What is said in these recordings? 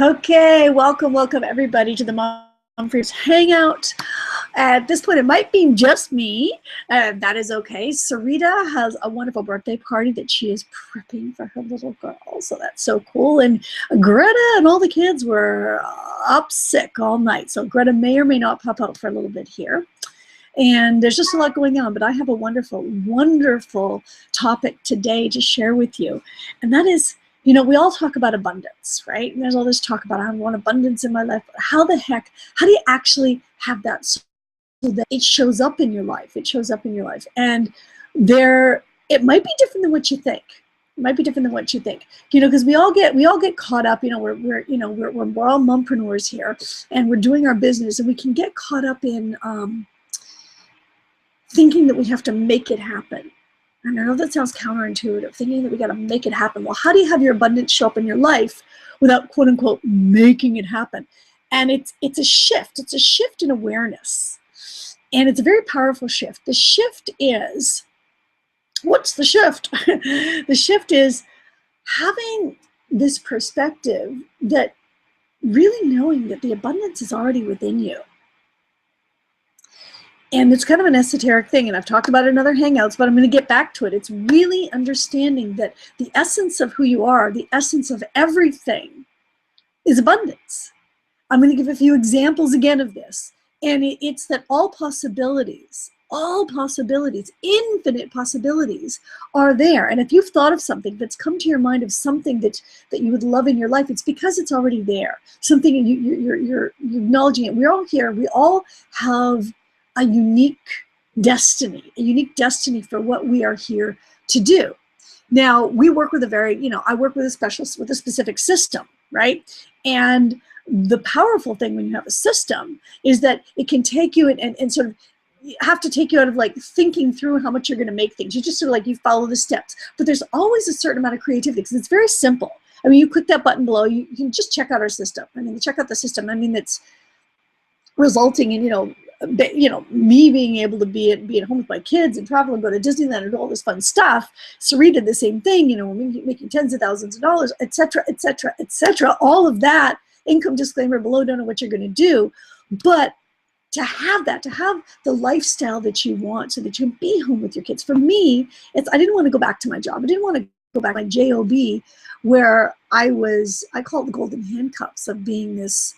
Okay, welcome everybody to the MumFreedomPreneurs Hangout. At this point, it might be just me. That is okay. Sarita has a wonderful birthday party that she is prepping for her little girl, so that's so cool. And Greta and all the kids were up sick all night, so Greta may or may not pop out for a little bit here. And there's just a lot going on, but I have a wonderful, wonderful topic today to share with you, and that is, we all talk about abundance, right? And there's all this talk about I want abundance in my life. But how the heck, how do you actually have that so that it shows up in your life? It shows up in your life. And it might be different than what you think. It might be different than what you think. Because we all get caught up, we're all mumpreneurs here, and we're doing our business, and we can get caught up in thinking that we have to make it happen. And I know that sounds counterintuitive, thinking that we got to make it happen. Well, how do you have your abundance show up in your life without, quote unquote, making it happen? And it's a shift. It's a shift in awareness. And it's a very powerful shift. The shift is, what's the shift? The shift is having this perspective that really knowing that the abundance is already within you. And it's kind of an esoteric thing, and I've talked about it in other Hangouts, but I'm going to get back to it. It's really understanding that the essence of who you are, the essence of everything, is abundance. I'm going to give a few examples again of this. And it's that all possibilities, infinite possibilities are there. And if you've thought of something that's come to your mind, of something that you would love in your life, it's because it's already there. Something you're acknowledging it. We're all here. We all have a unique destiny for what we are here to do. Now, we work with I work with a specific system, right? And the powerful thing when you have a system is that it can take you and sort of have to take you out of like thinking through how much you're going to make things. You just sort of like, you follow the steps, but there's always a certain amount of creativity because it's very simple. I mean, you click that button below, you can just check out our system. I mean, check out the system. I mean, that's resulting in, me being able to be at home with my kids and travel and go to Disneyland and do all this fun stuff. Sarita did the same thing, making tens of thousands of dollars, et cetera, et cetera, et cetera. All of that, income disclaimer below, don't know what you're going to do. But to have the lifestyle that you want so that you can be home with your kids. For me, I didn't want to go back to my job. I didn't want to go back to my JOB where I call it the golden handcuffs of being this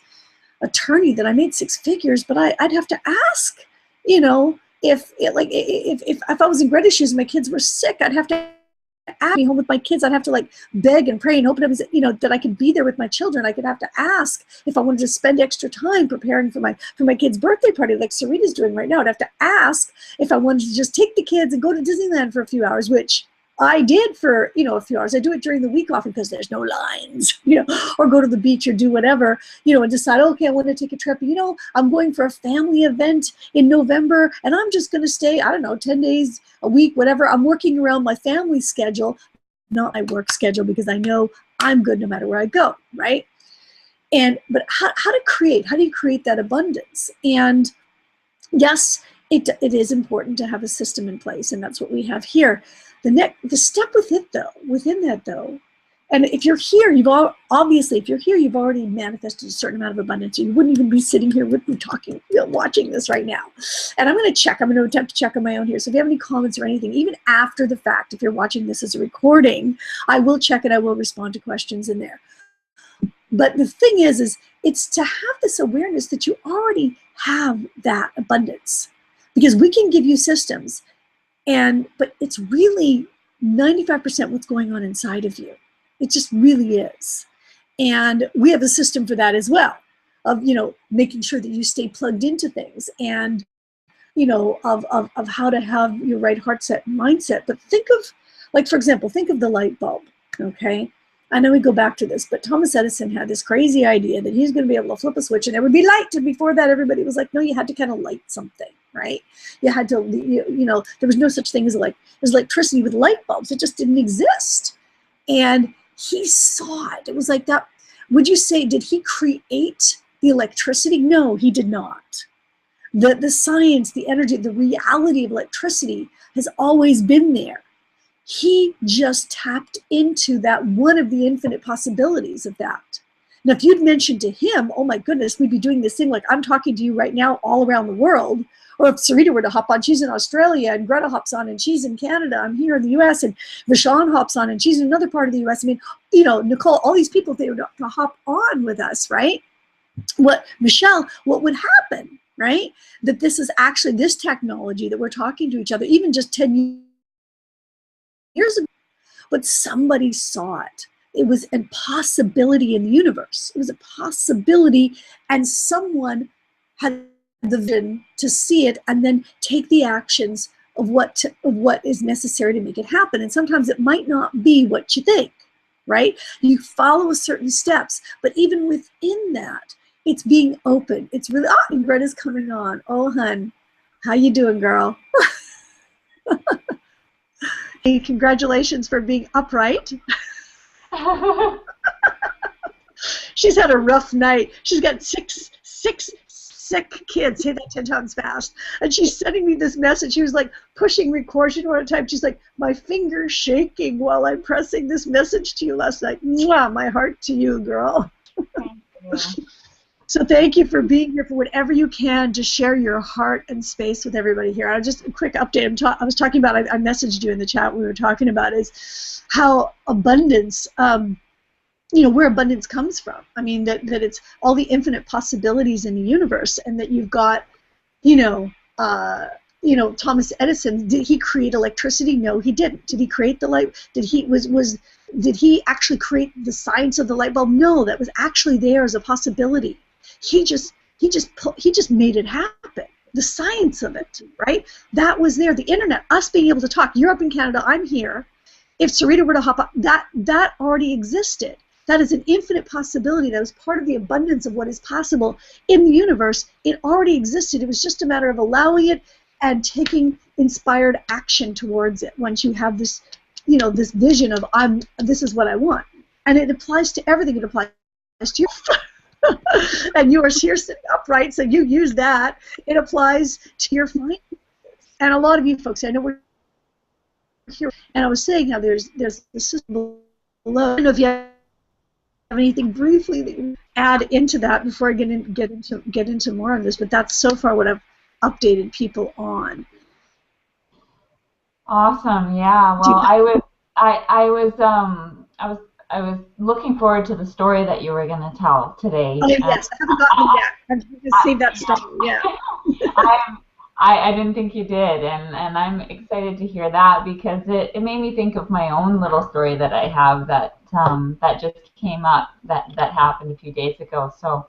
attorney that I made 6 figures, but I'd have to ask, if I was in Greta's shoes and my kids were sick, I'd have to ask me home with my kids. I'd have to like beg and pray and hope that I could be there with my children. I could have to ask if I wanted to spend extra time preparing for my kid's birthday party, like Sarita's doing right now. I'd have to ask if I wanted to just take the kids and go to Disneyland for a few hours, which I did for, a few hours. I do it during the week often because there's no lines, or go to the beach or do whatever, and decide, okay, I want to take a trip. I'm going for a family event in November and I'm just going to stay, 10 days, a week, whatever. I'm working around my family schedule, not my work schedule, because I know I'm good no matter where I go, right? But how do you create that abundance? And yes, it is important to have a system in place, and that's what we have here. The step within that though, and if you're here, you've already manifested a certain amount of abundance. You wouldn't even be sitting here with me talking, watching this right now. And I'm going to attempt to check on my own here. So if you have any comments or anything, even after the fact, if you're watching this as a recording, I will check and I will respond to questions in there. But the thing is it's to have this awareness that you already have that abundance, because we can give you systems. But it's really 95% what's going on inside of you. It just really is. And we have a system for that as well, of, making sure that you stay plugged into things and, of how to have your right heart set and mindset. But think of, like, for example, think of the light bulb, okay? I know we go back to this, but Thomas Edison had this crazy idea that he's going to be able to flip a switch and there would be light. And before that, everybody was like, no, you had to kind of light something, right? You had to, there was no such thing as electricity with light bulbs. It just didn't exist. And he saw it. It was like that. Would you say, did he create the electricity? No, he did not. The science, the energy, the reality of electricity has always been there. He just tapped into that one of the infinite possibilities of that. Now, if you'd mentioned to him, oh my goodness, we'd be doing this thing like I'm talking to you right now all around the world. Or if Sarita were to hop on, she's in Australia, and Greta hops on, and she's in Canada. I'm here in the U.S., and Vishon hops on, and she's in another part of the U.S. I mean, you know, Nicole, all these people, they would hop on with us, right? Michelle, what would happen, right? That this is actually this technology that we're talking to each other, even just 10 years ago, but somebody saw it. It was a possibility in the universe. It was a possibility, and someone had the vision to see it and then take the actions of what is necessary to make it happen. And sometimes it might not be what you think, right? You follow certain steps, but even within that, it's being open. It's really, and Greta's coming on. Oh, hun, how you doing, girl? Hey, congratulations for being upright. She's had a rough night. She's got six sick kids. Say that 10 times fast. And she's sending me this message. She was like pushing record. She didn't want to type. She's like, my finger's shaking while I'm pressing this message to you last night. Mwah, my heart to you, girl. Thank you. So thank you for being here, for whatever you can to share your heart and space with everybody here. I'll just a quick update. I was talking about, I messaged you in the chat, we were talking about is how abundance, you know, where abundance comes from. I mean, that it's all the infinite possibilities in the universe, and that you've got, you know, Thomas Edison, did he create electricity? No, he didn't. Did he create the light? Did he actually create the science of the light bulb? No, that was actually there as a possibility. He just made it happen. The science of it, right? That was there. The internet, us being able to talk. You're up in Canada, I'm here. If Sarita were to hop up, that already existed. That is an infinite possibility. That was part of the abundance of what is possible in the universe. It already existed. It was just a matter of allowing it and taking inspired action towards it. Once you have this, you know, this vision of this is what I want, and it applies to everything. It applies to you. And you are here sitting upright, so you use that. It applies to your finances. And a lot of you folks, I know we're here, and I was saying how there's the system below. I don't know if you have anything briefly that you add into that before I get into more of this, but that's so far what I've updated people on. Awesome. Yeah. Well, I was looking forward to the story that you were going to tell today. Oh, yes, I haven't gotten it yet. I'm going to save that story. Yeah. I didn't think you did, and I'm excited to hear that, because it made me think of my own little story that I have that just came up that happened a few days ago. So,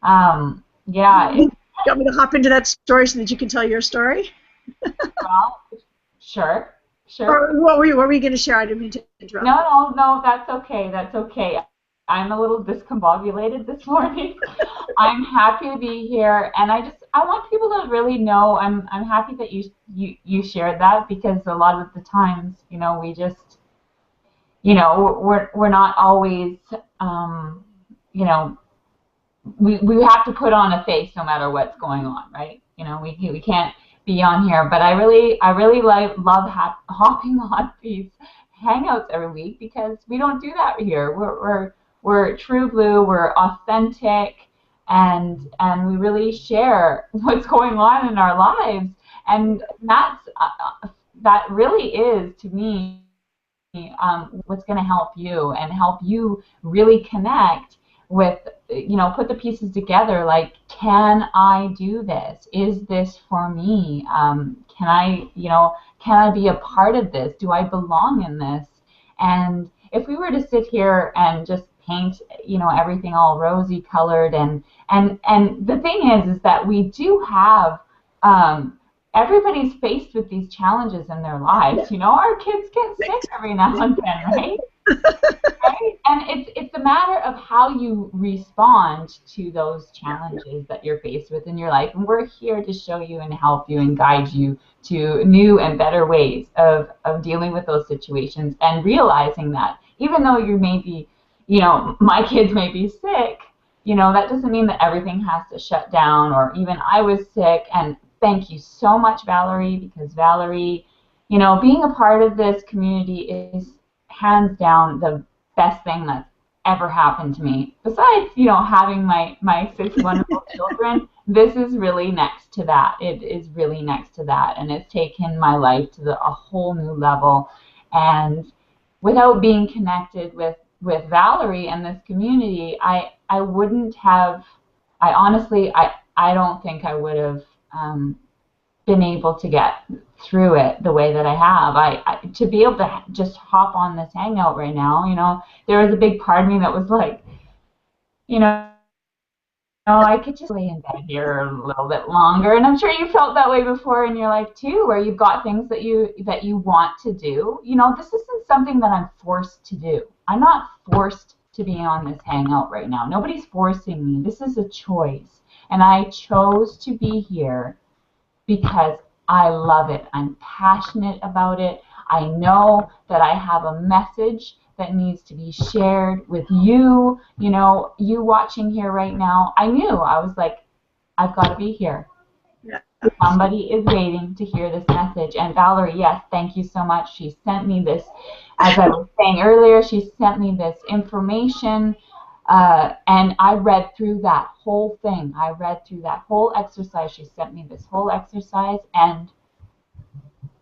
yeah. You want me to hop into that story so that you can tell your story? Well, sure. Or what were we going to share? I didn't mean to interrupt. No, that's okay. That's okay. I'm a little discombobulated this morning. I'm happy to be here, and I want people to really know I'm happy that you shared that, because a lot of the times, you know, we just, you know, we're not always, you know, we have to put on a face no matter what's going on, right? You know, we can't be on here, but I really love hopping on these hangouts every week, because we don't do that here. We're true blue, we're authentic, and we really share what's going on in our lives, and that really is, to me, what's going to help you, and help you really connect with, you know, put the pieces together, like, can I do this? Is this for me? Can I be a part of this? Do I belong in this? And if we were to sit here and just paint, you know, everything all rosy colored, and the thing is that we do have, everybody's faced with these challenges in their lives. You know, our kids get sick every now and then, right? Right? And it's a matter of how you respond to those challenges that you're faced with in your life. And we're here to show you and help you and guide you to new and better ways of dealing with those situations, and realizing that even though you may be, you know, my kids may be sick, you know, that doesn't mean that everything has to shut down, or even I was sick. And thank you so much, Valerie, because Valerie, you know, being a part of this community is hands down the best thing that's ever happened to me. Besides, you know, having my 6 wonderful children, this is really next to that. It is really next to that, and it's taken my life to a whole new level. And without being connected with Valerie and this community, I wouldn't have. I honestly, I don't think I would have been able to get through it the way that I have. To be able to just hop on this hangout right now, you know, there was a big part of me that was like, you know, I could just lay in bed here a little bit longer. And I'm sure you felt that way before in your life too, where you've got things that you want to do. You know, this isn't something that I'm forced to do. I'm not forced to be on this hangout right now. Nobody's forcing me. This is a choice. And I chose to be here because I love it. I'm passionate about it. I know that I have a message that needs to be shared with you, you know, you watching here right now. I knew, I was like, I've got to be here. Yeah. Somebody is waiting to hear this message. And Valerie, yes, thank you so much. She sent me this, as I was saying earlier, she sent me this information. And I read through that whole thing. I read through that whole exercise. She sent me this whole exercise, and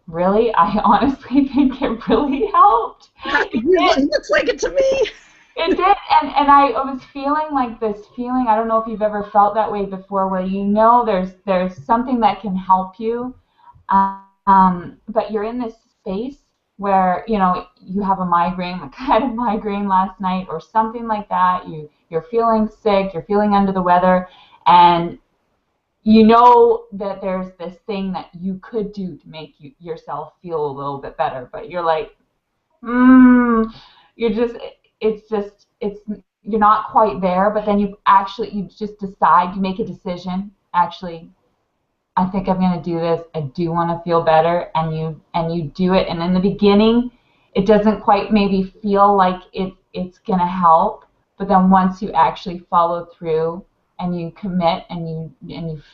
really, I honestly think it really helped. It looks like it to me. It did, and I was feeling like this feeling. I don't know if you've ever felt that way before, where you know there's something that can help you, but you're in this space where, you know, you have a migraine, like I had a migraine last night or something like that. You're feeling sick, you're feeling under the weather, and you know that there's this thing that you could do to make yourself feel a little bit better, but you're like, you're just, you're not quite there, but then you just decide, you make a decision, actually, I think I'm going to do this. I do want to feel better, and you do it. And in the beginning, it doesn't quite maybe feel like it's going to help, but then once you actually follow through and you commit and you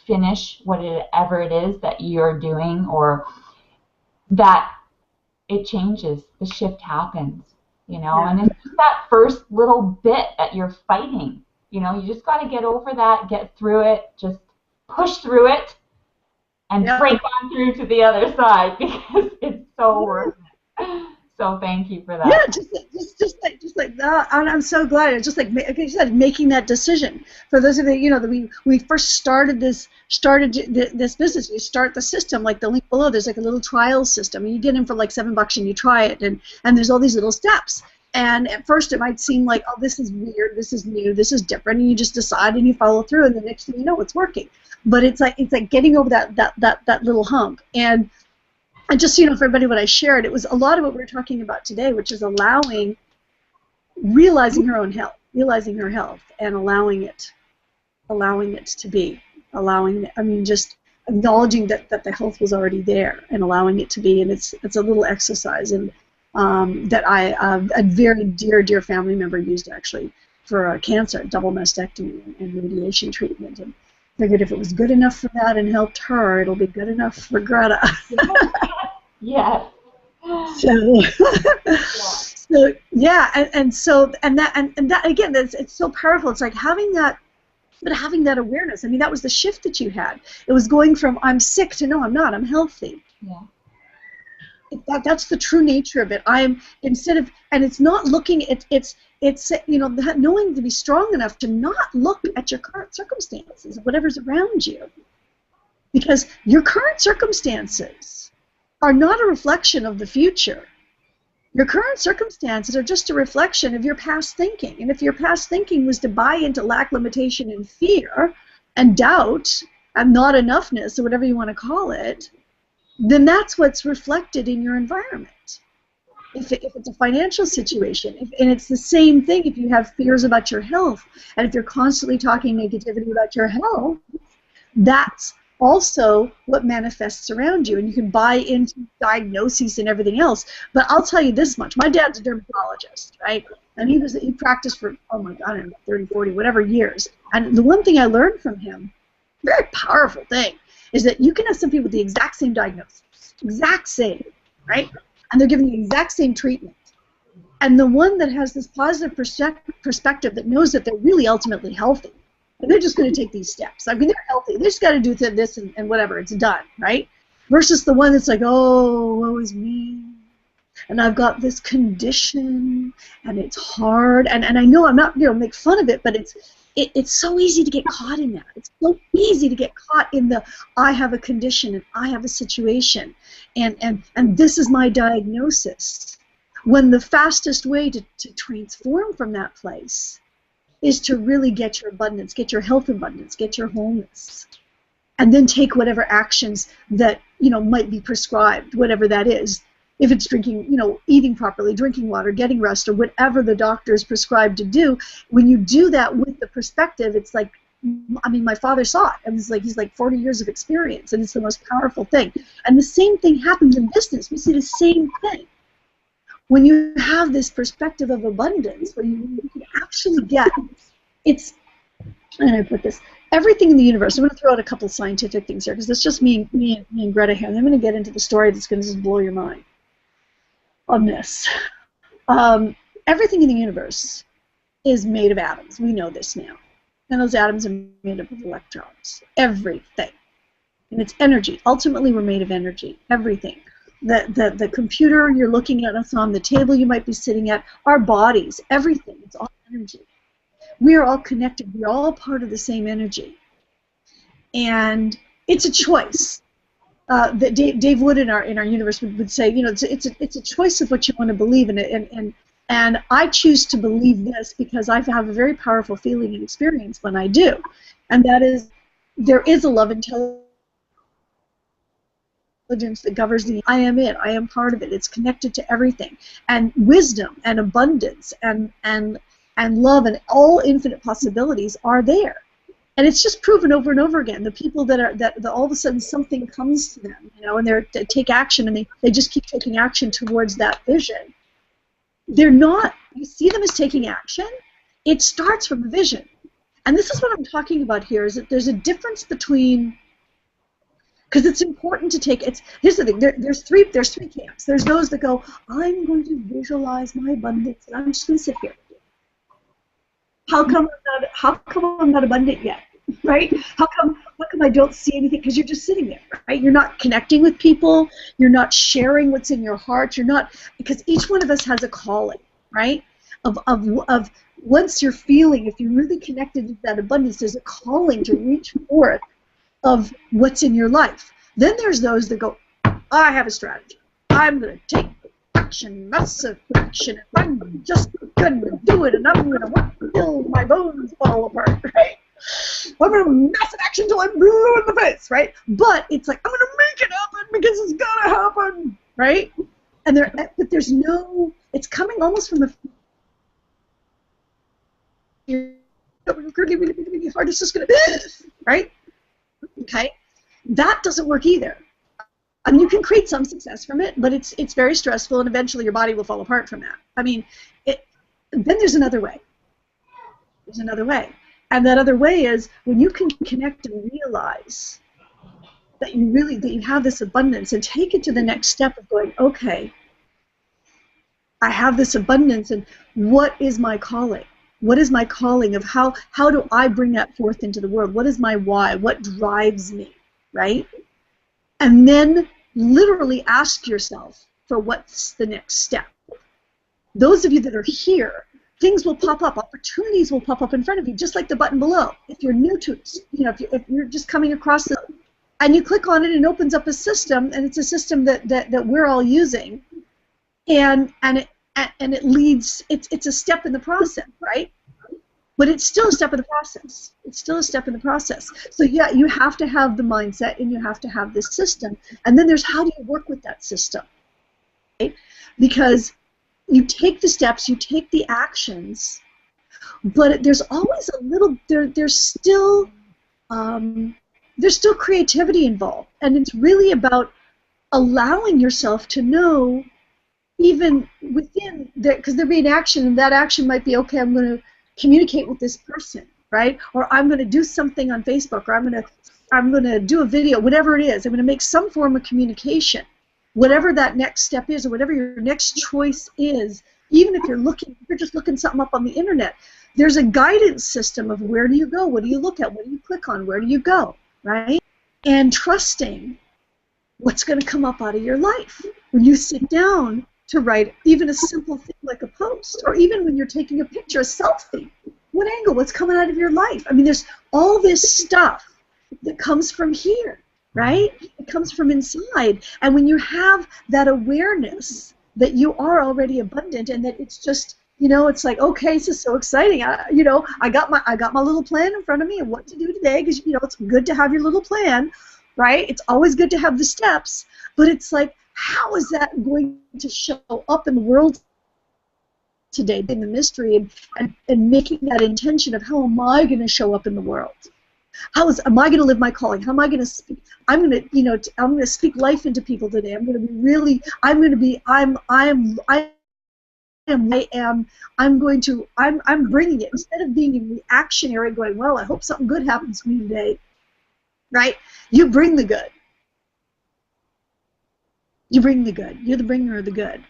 finish whatever it is that you're doing, or that, it changes. The shift happens, you know. Yeah. And it's just that first little bit that you're fighting. You know, you just got to get over that, get through it, just push through it, and break on through to the other side, because it's so worth it. So thank you for that. Yeah, just like that. And I'm so glad. It's just like you said, making that decision. For those of you, you know, that we first started this business. You start the system, like the link below. There's like a little trial system, and you get in for like $7 and you try it, and there's all these little steps. And at first it might seem like, oh, this is weird, this is new, this is different, and you just decide and you follow through, and the next thing you know, it's working. But it's like getting over that little hump. And just so you know, for everybody, what I shared, it was a lot of what we're talking about today, which is realizing her own health, realizing her health, and allowing it to be, just acknowledging that the health was already there and allowing it to be. And it's a little exercise, and that a very dear family member used actually for cancer, double mastectomy and radiation treatment, and figured if it was good enough for that and helped her, it'll be good enough for Greta. Yes. So yeah, and that again, it's so powerful. It's like having that awareness. I mean, that was the shift that you had. It was going from I'm sick to no, I'm not, I'm healthy. Yeah. That's the true nature of it. And it's not looking. It's you know, knowing to be strong enough to not look at your current circumstances, whatever's around you, because your current circumstances are not a reflection of the future. Your current circumstances are just a reflection of your past thinking. And if your past thinking was to buy into lack, limitation, and fear, and doubt, and not enoughness, or whatever you want to call it, then that's what's reflected in your environment. If it's a financial situation, and it's the same thing if you have fears about your health, and if you're constantly talking negativity about your health, that's also what manifests around you, and you can buy into diagnoses and everything else. But I'll tell you this much: my dad's a dermatologist, right? And he practiced for, oh my God, I don't know, 30, 40, whatever years. And the one thing I learned from him, very powerful thing, is that you can have some people with the exact same diagnosis, exact same, right? And they're giving the exact same treatment. And the one that has this positive perspective that knows that they're really ultimately healthy, and they're just going to take these steps. I mean, they're healthy. They just got to do this and whatever. It's done, right? Versus the one that's like, oh, woe is me. And I've got this condition, and it's hard. And I know I'm not, make fun of it, but it's so easy to get caught in that. It's so easy to get caught in the I have a condition and I have a situation, and this is my diagnosis. When the fastest way to transform from that place is to really get your abundance, get your health abundance, get your wholeness, and then take whatever actions that might be prescribed, whatever that is. If it's drinking, eating properly, drinking water, getting rest, or whatever the doctor is prescribed to do, when you do that with the perspective, it's like, I mean, my father saw it, and he's like 40 years of experience, and it's the most powerful thing. And the same thing happens in business. We see the same thing. When you have this perspective of abundance, where you can actually get, and I put this, everything in the universe. I'm going to throw out a couple of scientific things here, because it's just me and Greta here, and I'm going to get into the story that's going to just blow your mind on this. Everything in the universe is made of atoms. We know this now. And those atoms are made up of electrons. Everything. And it's energy. Ultimately, we're made of energy. Everything. The computer you're looking at us on, the table you might be sitting at, our bodies, everything. It's all energy. We are all connected. We're all part of the same energy. And it's a choice. That Dave Wood in our universe would say, it's a choice of what you want to believe in it, and I choose to believe this because I have a very powerful feeling and experience when I do, and that is there is a love intelligence that governs the I am it, I am part of it. It's connected to everything, and wisdom and abundance and love and all infinite possibilities are there. And it's just proven over and over again. The people that all of a sudden something comes to them, and they take action, and they just keep taking action towards that vision. They're not, you see them as taking action, it starts from a vision. And this is what I'm talking about here, is that there's a difference between, because it's important to take, here's the thing, there's three camps. There's those that go, I'm going to visualize my abundance, and I'm just going to sit here. How come I'm not abundant yet? Right? How come I don't see anything? Because you're just sitting there, right? You're not connecting with people. You're not sharing what's in your heart. You're not, because each one of us has a calling, right? Of once you're feeling, if you're really connected to that abundance, there's a calling to reach forth of what's in your life. Then there's those that go, I have a strategy. I'm going to take action, massive action. I'm just going to do it, and I'm going to work until my bones fall apart, right? I'm going to massive action until I'm blue in the face, right? But it's like, I'm going to make it happen because it's going to happen, right? But there's no, it's coming almost from a really hard, it's just going to, right? Okay? That doesn't work either. I mean, you can create some success from it, but it's very stressful, and eventually your body will fall apart from that. I mean, then there's another way. There's another way. And that other way is when you can connect and realize that you have this abundance, and take it to the next step of going, okay, I have this abundance, and what is my calling? What is my calling of how do I bring that forth into the world? What is my why? What drives me, right? And then literally ask yourself for what's the next step. Those of you that are here, things will pop up, opportunities will pop up in front of you, just like the button below. If you're new to it, if you're just coming across it, and you click on it, it opens up a system, and it's a system that we're all using, and it leads. It's a step in the process, right? But it's still a step in the process. It's still a step in the process. So yeah, you have to have the mindset, and you have to have this system, and then there's how do you work with that system, right? Because you take the steps, you take the actions, but there's always a little, there's still creativity involved, and it's really about allowing yourself to know, even within that, because there be an action, and that action might be, okay, I'm going to communicate with this person, right? Or I'm going to do something on Facebook, or I'm going to do a video, whatever it is. I'm going to make some form of communication. Whatever that next step is, or whatever your next choice is, Even if you're just looking something up on the internet, there's a guidance system of where do you go, what do you look at, what do you click on, where do you go, right? And trusting what's going to come up out of your life when you sit down to write even a simple thing like a post, or even when you're taking a picture, a selfie. What angle, what's coming out of your life? I mean, there's all this stuff that comes from here, right? It comes from inside. And when you have that awareness that you are already abundant and that it's just, it's like, okay, this is so exciting. I got my little plan in front of me of what to do today, because, it's good to have your little plan, right? It's always good to have the steps, but it's like, how is that going to show up in the world today, in the mystery, and making that intention of how am I going to show up in the world? Am I going to live my calling? How am I going to speak? I'm going to speak life into people today. I'm going to I'm bringing it, instead of being reactionary, going, well, I hope something good happens to me today, right? You bring the good. You bring the good. You're the bringer of the good.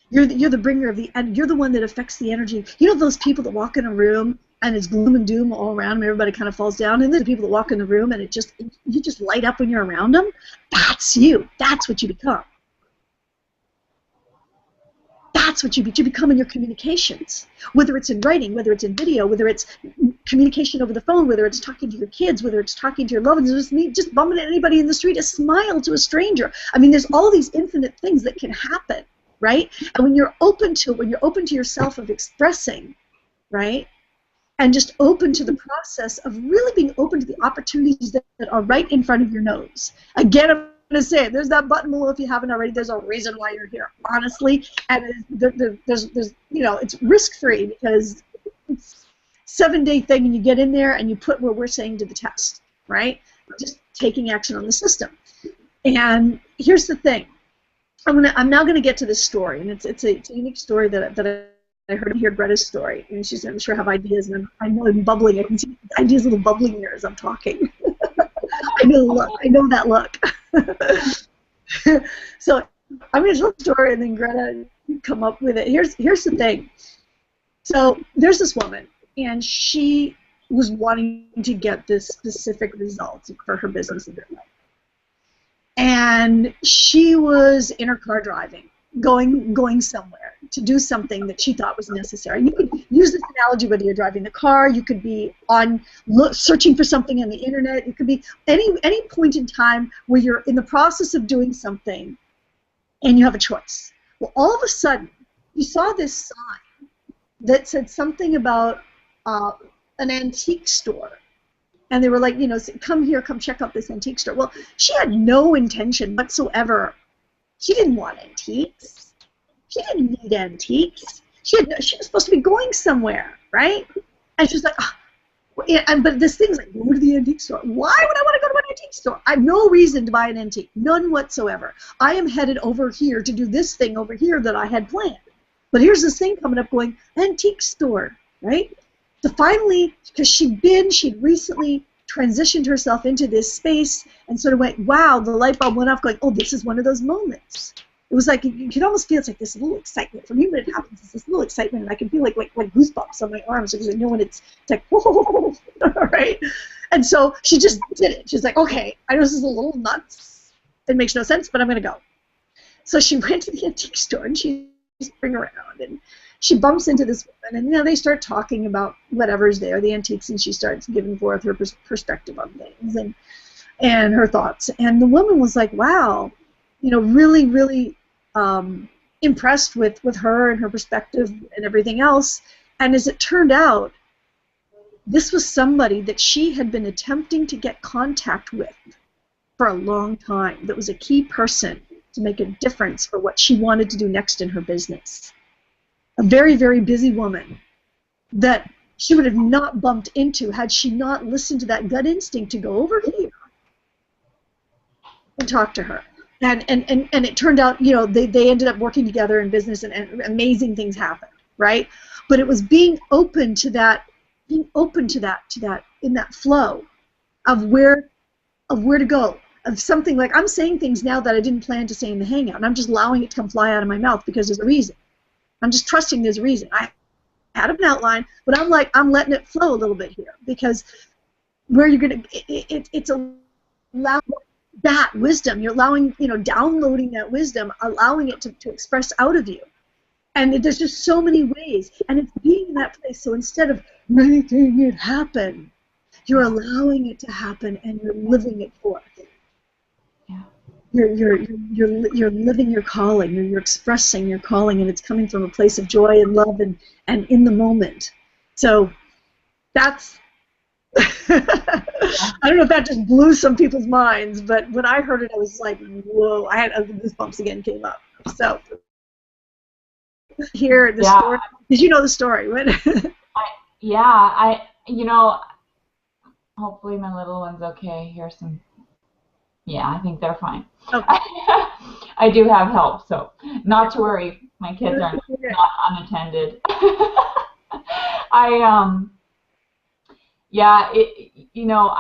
You're the bringer of the, and you're the one that affects the energy. Those people that walk in a room and it's gloom and doom all around them, everybody kind of falls down, and then the people that walk in the room and you just light up when you're around them. That's you. That's what you become. That's what you become in your communications, whether it's in writing, whether it's in video, whether it's communication over the phone, whether it's talking to your kids, whether it's talking to your loved ones, just bumping into anybody in the street, a smile to a stranger. I mean, there's all these infinite things that can happen, right? And when you're open to yourself of expressing, right, and just open to the process of really being open to the opportunities that are right in front of your nose. Again, I'm going to say it. There's that button below if you haven't already. There's a reason why you're here, honestly. And there's it's risk-free, because it's a 7-day thing, and you get in there and you put what we're saying to the test, right? Just taking action on the system. And here's the thing. I'm now going to get to this story, and it's a unique story that I heard Greta's story, and she's, I'm sure, have ideas, and I know I'm bubbling. I can see ideas little bubbling here as I'm talking. I know that look. So I'm going to tell the story, and then Greta come up with it. Here's the thing. So there's this woman, and she was wanting to get this specific result for her business in her life. And she was in her car driving, going somewhere to do something that she thought was necessary. You could use this analogy whether you're driving the car, you could be searching for something on the internet, it could be any point in time where you're in the process of doing something and you have a choice. Well, all of a sudden, you saw this sign that said something about an antique store. And they were like, come here, come check out this antique store. Well, she had no intention whatsoever. She didn't want antiques. She didn't need antiques. She was supposed to be going somewhere, right? And she was like, but this thing's like, go to the antique store. Why would I want to go to an antique store? I have no reason to buy an antique, none whatsoever. I am headed over here to do this thing over here that I had planned. But here's this thing coming up going, antique store, right? So finally, because she'd recently transitioned herself into this space and sort of went, wow, the light bulb went off going, oh, this is one of those moments. It was like, you could almost feel it's like this little excitement. For me, when it happens, it's this little excitement, and I can feel like goosebumps on my arms, because I know when it's like, whoa, right? And so she just did it. She's like, okay, I know this is a little nuts. It makes no sense, but I'm going to go. So she went to the antique store, and she's bring around, and she bumps into this woman, and they start talking about whatever's there, the antiques, and she starts giving forth her perspective on things and her thoughts. And the woman was like, wow, really, really impressed with her and her perspective and everything else. And as it turned out, this was somebody that she had been attempting to get contact with for a long time, that was a key person to make a difference for what she wanted to do next in her business. A very, very busy woman that she would have not bumped into had she not listened to that gut instinct to go over here and talk to her. And it turned out, they ended up working together in business, and amazing things happened, right? But it was being open to that in that flow of where to go, of something like, I'm saying things now that I didn't plan to say in the Hangout, and I'm just allowing it to come fly out of my mouth because there's a reason. I'm just trusting there's a reason. I had an outline, but I'm like, I'm letting it flow a little bit here, because where you're going to, it's allowing that wisdom. You're allowing, downloading that wisdom, allowing it to express out of you. And there's just so many ways. And it's being in that place. So instead of making it happen, you're allowing it to happen and you're living it forth. Yeah. You're living your calling. You're expressing your calling, and it's coming from a place of joy and love and in the moment. So that's I don't know if that just blew some people's minds, but when I heard it, I was like, whoa! I had goosebumps again came up. So here the story. Did you know the story? Hopefully my little one's okay. Here's some. Yeah, I think they're fine. Okay. I do have help, so not to worry. My kids are not unattended.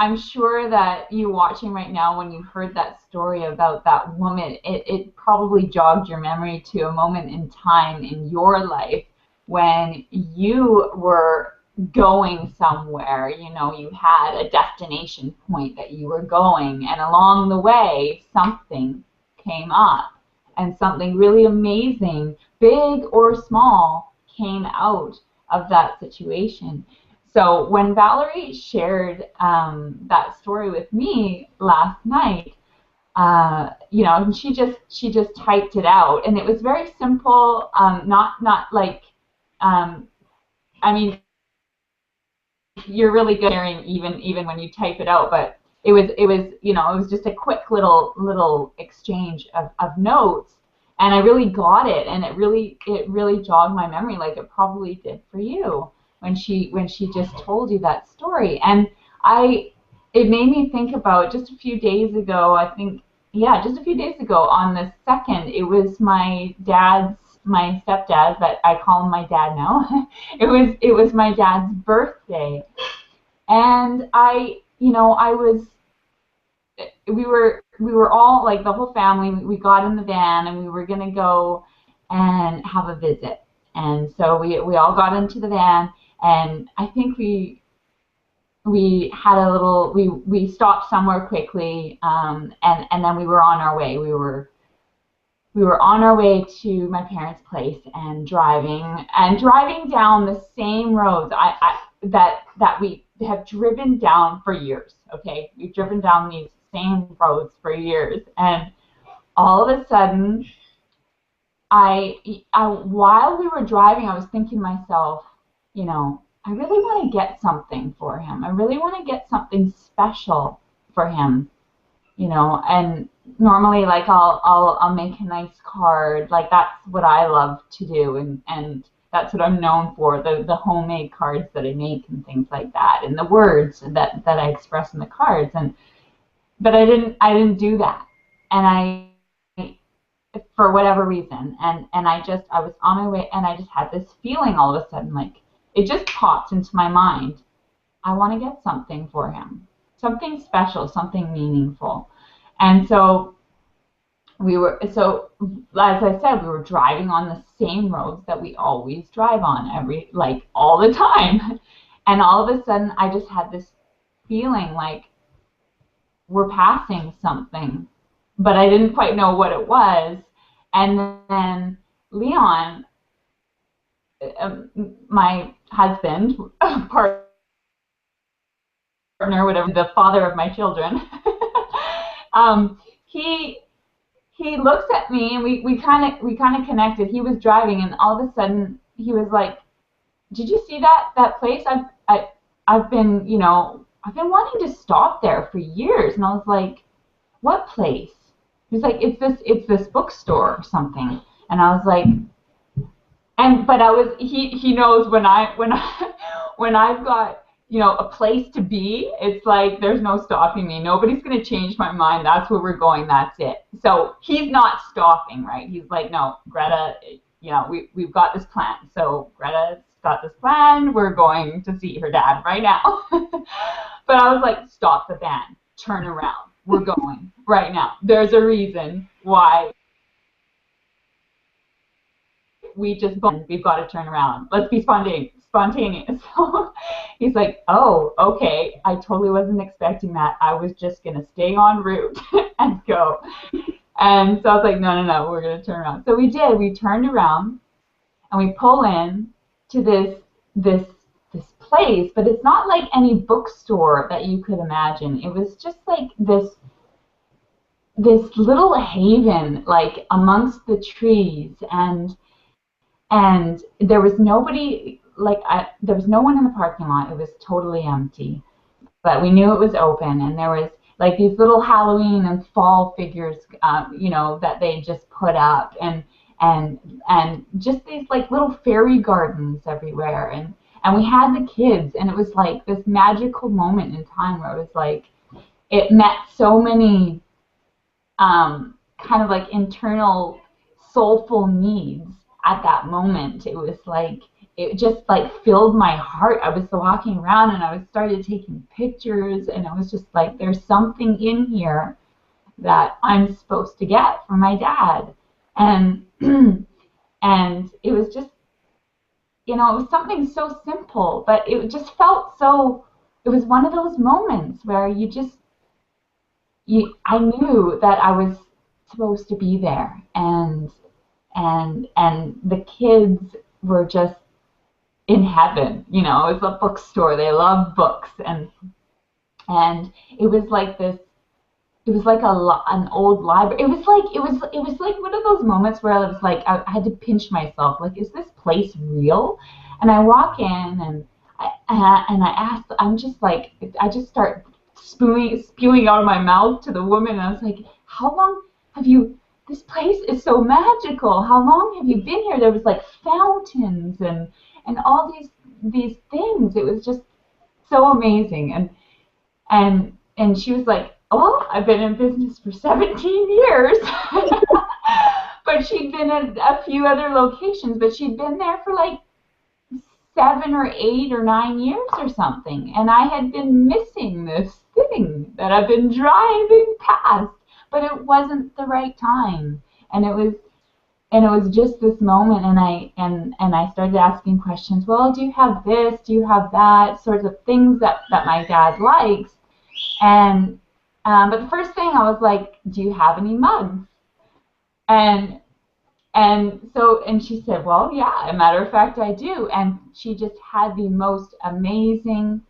I'm sure that you watching right now, when you heard that story about that woman, it probably jogged your memory to a moment in time in your life when you were going somewhere. You had a destination point that you were going, and along the way something came up, and something really amazing, big or small, came out of that situation. So when Valerie shared that story with me last night, and she just typed it out, and it was very simple. Not like, I mean, you're really good at sharing even when you type it out, but it was just a quick little exchange of notes, and I really got it, and it really jogged my memory, like it probably did for you when she just told you that story. And it made me think about just a few days ago, I think, just a few days ago on the 2nd, it was my stepdad's, but I call him my dad now. It was my dad's birthday, and we were all, like, the whole family, we got in the van and we were gonna go and have a visit. And so we all got into the van, and I think we had a little, we stopped somewhere quickly, and then we were on our way. We were on our way to my parents' place, and driving down the same roads that we have driven down for years. Okay, we've driven down these same roads for years, and all of a sudden, while we were driving, I was thinking to myself, I really want to get something for him. I really want to get something special for him, and normally, like, I'll make a nice card. Like, that's what I love to do, and that's what I'm known for, the homemade cards that I make and things like that, and the words that I express in the cards. But I didn't do that, and for whatever reason, and I was on my way, and I just had this feeling all of a sudden, like, it just popped into my mind. I want to get something for him, something special, something meaningful. And so as I said, we were driving on the same roads that we always drive on, all the time. And all of a sudden, I just had this feeling like we're passing something, but I didn't quite know what it was. And then Leon, my husband, partner, whatever, the father of my children, he looks at me, and we kind of connected. He was driving, and all of a sudden he was like, "Did you see that place? I've been wanting to stop there for years." And I was like, "What place?" He was like, "It's this bookstore or something." And I was like, he knows when I've got a place to be, it's like there's no stopping me. Nobody's going to change my mind. That's where we're going. That's it. So he's not stopping, right? He's like, "No, Greta, we've got this plan. So Greta's got this plan. We're going to see her dad right now." But I was like, "Stop the van. Turn around. We're going right now. There's a reason why we just, we've got to turn around. Let's be spontaneous. So he's like, oh, okay. I totally wasn't expecting that. I was just going to stay en route and go. And so I was like, no, no, no, we're going to turn around. So we did. We turned around and we pull in to this place, but it's not like any bookstore that you could imagine. It was just like this little haven, like amongst the trees, and there was nobody, there was no one in the parking lot. It was totally empty, but we knew it was open, and there was like these little Halloween and fall figures, that they just put up, and just these like little fairy gardens everywhere, and we had the kids, and it was like this magical moment in time where it was like it met so many kind of like internal soulful needs at that moment. It was like it just like filled my heart. I was walking around and I was started taking pictures, and I was just like, there's something in here that I'm supposed to get from my dad. And and it was just, it was something so simple, but it just felt so, it was one of those moments where I knew that I was supposed to be there, and the kids were just in heaven. It was a bookstore. They love books, and it was like this. It was like an old library. It was like one of those moments where I was like, I had to pinch myself. Like, is this place real? And I walk in, and I asked. I'm just like, I just start spewing out of my mouth to the woman. And I was like, how long have you? This place is so magical. How long have you been here? There was like fountains and all these things. It was just so amazing. And she was like, oh, I've been in business for 17 years. But she'd been at a few other locations, but she'd been there for like 7 or 8 or 9 years or something. And I had been missing this thing that I've been driving past, but it wasn't the right time. And it was just this moment, and I started asking questions. Well, do you have this? Do you have that? Sorts of things that my dad likes. And but the first thing I was like, do you have any mugs? And she said, well, yeah, as a matter of fact, I do. And she just had the most amazing,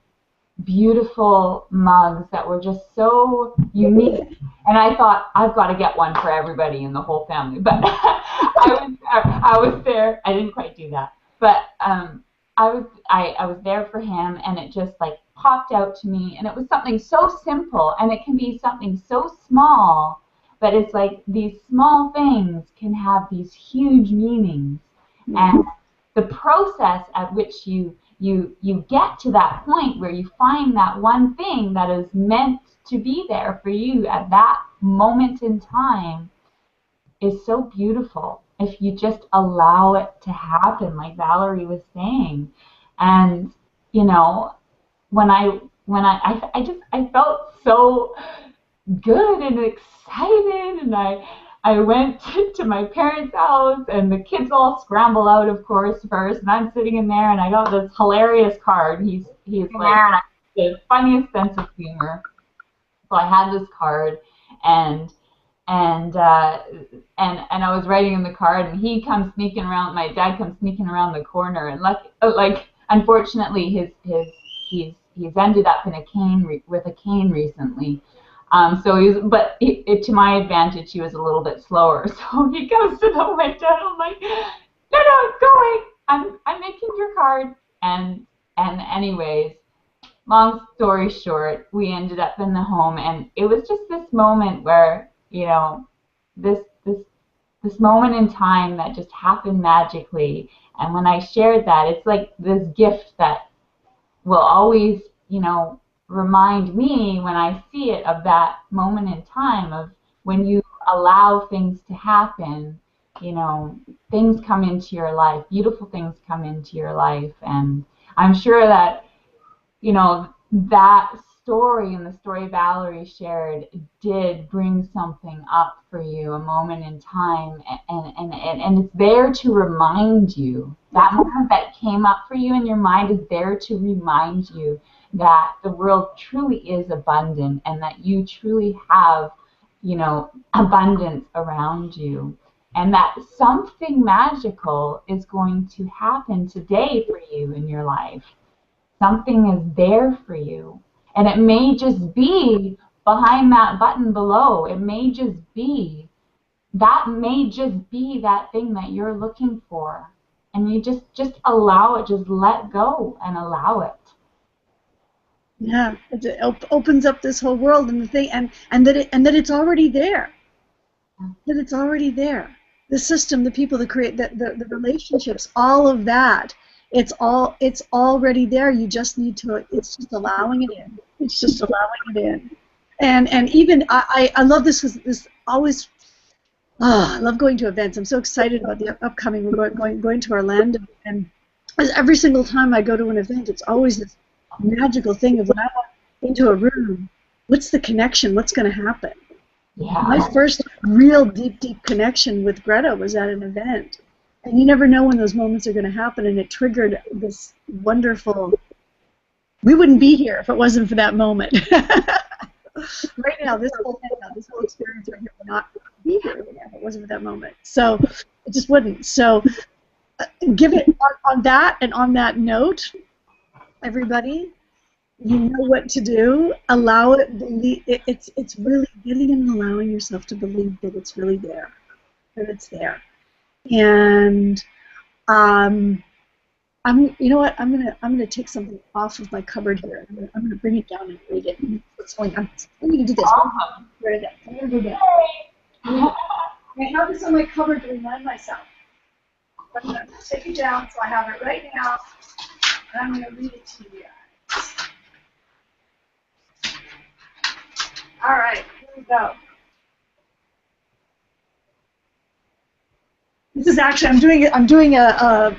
beautiful mugs that were just so unique. And I thought, I've got to get one for everybody in the whole family. But I was there. I didn't quite do that. But I was there for him, and it just like popped out to me. And it was something so simple, and it can be something so small, but it's like these small things can have these huge meanings. And the process at which you get to that point where you find that one thing that is meant to be there for you at that moment in time is so beautiful if you just allow it to happen, like Valerie was saying. And when I felt so good and excited, and I went to my parents' house, and the kids all scramble out, of course, first, and I'm sitting in there, and I got this hilarious card. He's like the funniest sense of humor. So I had this card, and I was writing in the card, and he comes sneaking around. My dad comes sneaking around the corner, and like unfortunately, he's ended up in with a cane recently. To my advantage, he was a little bit slower. So he comes to the window, and I'm like, no, go away. I'm making your card. And anyways, long story short, we ended up in the home, and it was just this moment where, this moment in time that just happened magically. And when I shared that, it's like this gift that will always, remind me when I see it of that moment in time of when you allow things to happen, things come into your life, beautiful things come into your life. And I'm sure that, that story and the story Valerie shared did bring something up for you, a moment in time, and it's there to remind you. That moment that came up for you in your mind is there to remind you that the world truly is abundant and that you truly have, you know, abundance around you. And that something magical is going to happen today for you in your life. Something is there for you. And it may just be behind that button below. It may just be, that may just be that thing that you're looking for. And you just allow it, just let go and allow it. Yeah, it opens up this whole world and the thing, and that it's already there. That it's already there. The system, the people, the relationships, all of that. It's already there. You just need to. It's just allowing it in. It's just allowing it in. And even I love this. This always. I love going to events. I'm so excited about the upcoming. We're going to Orlando, and every single time I go to an event, it's always this magical thing of when I walk into a room, what's the connection? What's going to happen? Yeah. My first real deep connection with Greta was at an event. And you never know when those moments are going to happen, and it triggered this wonderful, we wouldn't be here if it wasn't for that moment. Right now, this whole experience right here would not be here if it wasn't for that moment. So it just wouldn't. So give it on that, and on that note, everybody, you know what to do. Allow it. Believe it. It's really getting and allowing yourself to believe that it's really there, that it's there. And you know what? I'm gonna take something off of my cupboard here. I'm gonna bring it down and read it. I'm gonna do this. Awesome. I'm gonna do that. I have this on my cupboard to remind myself. I'm gonna take it down so I have it right now, and I'm gonna read it to you guys. All right, here we go. This is actually I'm doing a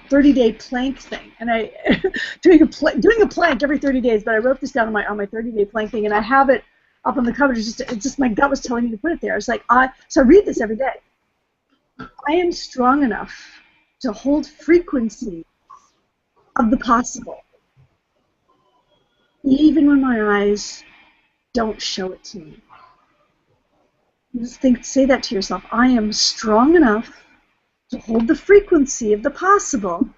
30-day plank thing, and I doing a plank every 30 days. But I wrote this down on my 30-day plank thing, and I have it up on the cover. It's just my gut was telling me to put it there. It's like so I read this every day. I am strong enough to hold frequency of the possible, even when my eyes don't show it to me. Just say that to yourself. I am strong enough to hold the frequency of the possible,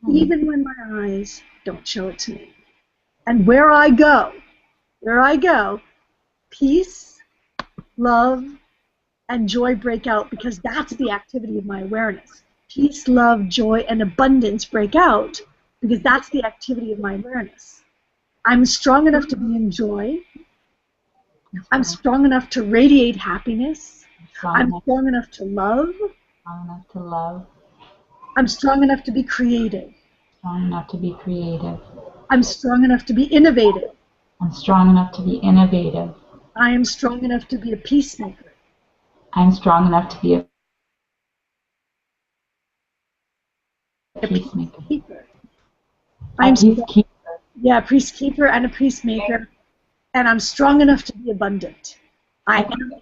even when my eyes don't show it to me. And where I go, peace, love, and joy break out, because that's the activity of my awareness. Peace, love, joy, and abundance break out because that's the activity of my awareness. I'm strong enough to be in joy. I'm strong enough to radiate happiness. I'm strong enough to love. Strong enough to love. I'm strong enough to be creative. Strong enough to be creative. I'm strong enough to be innovative. I'm strong enough to be innovative. I am strong enough to be a peacemaker. I'm strong enough to be a peacemaker. I'm peacekeeper. Yeah, peacekeeper and a peacemaker. And I'm strong enough to be abundant. I am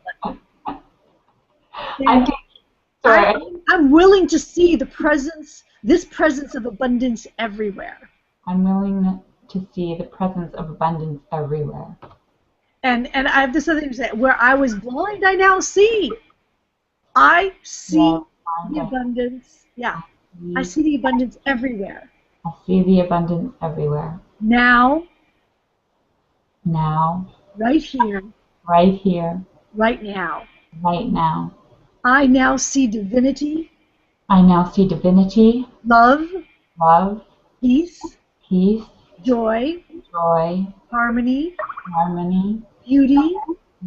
abundant. I'm willing to see this presence of abundance everywhere. I'm willing to see the presence of abundance everywhere. And I have this other thing to say. Where I was blind, I now see. I see the abundance. Yeah. I see the abundance everywhere. I see the abundance everywhere. Now. Right here. Right here. Right now. Right now. I now see divinity. I now see divinity. Love. Love. Peace. Peace. Joy. Joy. Harmony. Harmony. Beauty.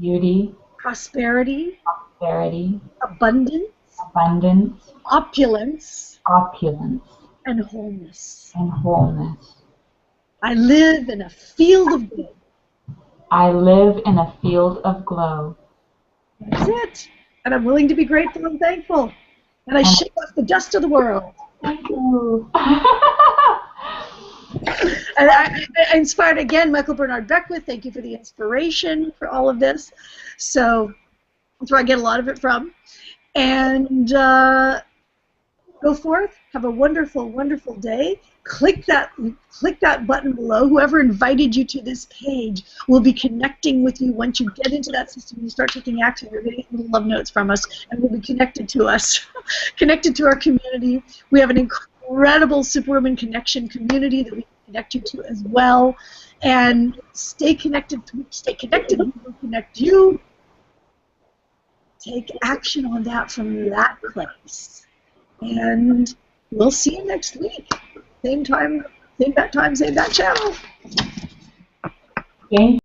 Beauty. Prosperity. Prosperity. Abundance. Abundance. Opulence. Opulence. And wholeness. And wholeness. I live in a field of good. I live in a field of glow. That's it. And I'm willing to be grateful and thankful. And I shake off the dust of the world. Thank you. And I inspired again, Michael Bernard Beckwith. Thank you for the inspiration for all of this. So that's where I get a lot of it from. And go forth. Have a wonderful, wonderful day. Click that button below. Whoever invited you to this page will be connecting with you once you get into that system and you start taking action. You're getting little love notes from us, and will be connected to us, connected to our community. We have an incredible Superwoman Connection community that we can connect you to as well. And stay connected. Stay connected. We will connect you. Take action on that from that place. And we'll see you next week. Same time, same bat time, same bat channel. Thank